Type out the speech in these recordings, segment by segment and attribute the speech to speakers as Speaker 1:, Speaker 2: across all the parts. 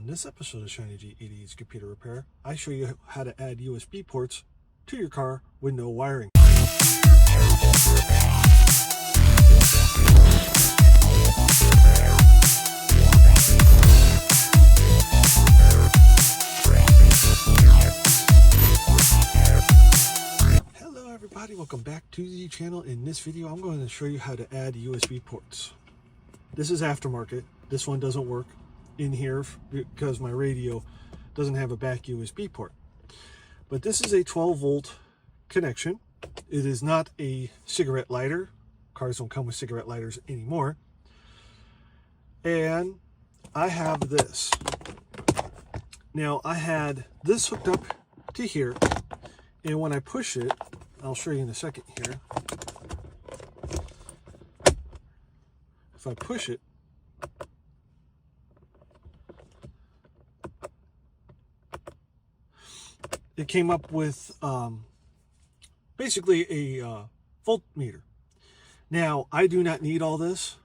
Speaker 1: On this episode of Shiny G88's Computer Repair, I show you how to add USB ports to your car with no wiring. Hello everybody, welcome back to the channel. In this video, I'm going to show you how to add USB ports. This is aftermarket. This one doesn't work in here because my radio doesn't have a back USB port. But this is a 12 volt connection. It is not a cigarette lighter. Cars don't come with cigarette lighters anymore. And I have this. Now I had this hooked up to here, and when I push it, I'll show you in a second here. If I push it, it came up with basically a voltmeter. Now, I do not need all this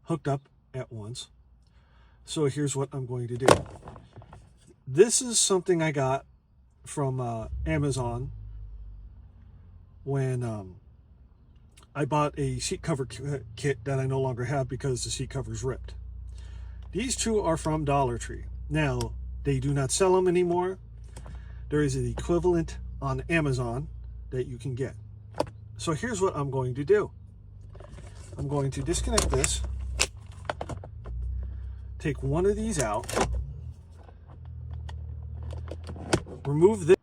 Speaker 1: hooked up at once. So here's what I'm going to do. This is something I got from Amazon when I bought a seat cover kit that I no longer have because the seat cover's ripped. These two are from Dollar Tree. Now, they do not sell them anymore. There is an equivalent on Amazon that you can get. So here's what I'm going to do. I'm going to disconnect this, take one of these out, remove this.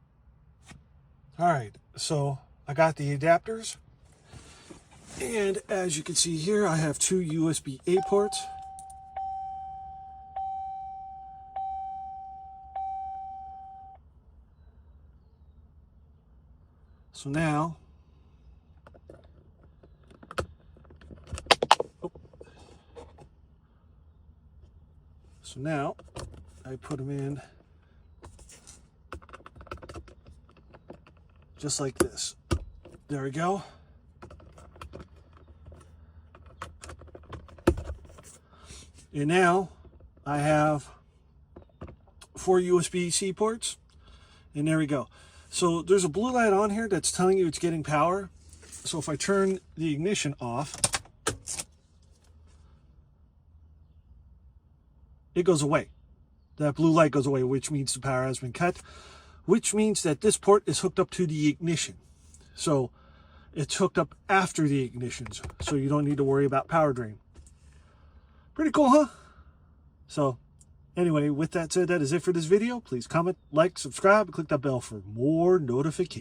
Speaker 1: All right, so I got the adapters, and as you can see here, I have two USB-A ports. So now, I put them in just like this. There we go. And now I have 4 USB-C ports, and there we go. So there's a blue light on here that's telling you it's getting power. So if I turn the ignition off, it goes away. That blue light goes away, which means the power has been cut, which means that this port is hooked up to the ignition. So it's hooked up after the ignitions, so you don't need to worry about power drain. Pretty cool, huh? So anyway, with that said, that is it for this video. Please comment, like, subscribe, and click that bell for more notifications.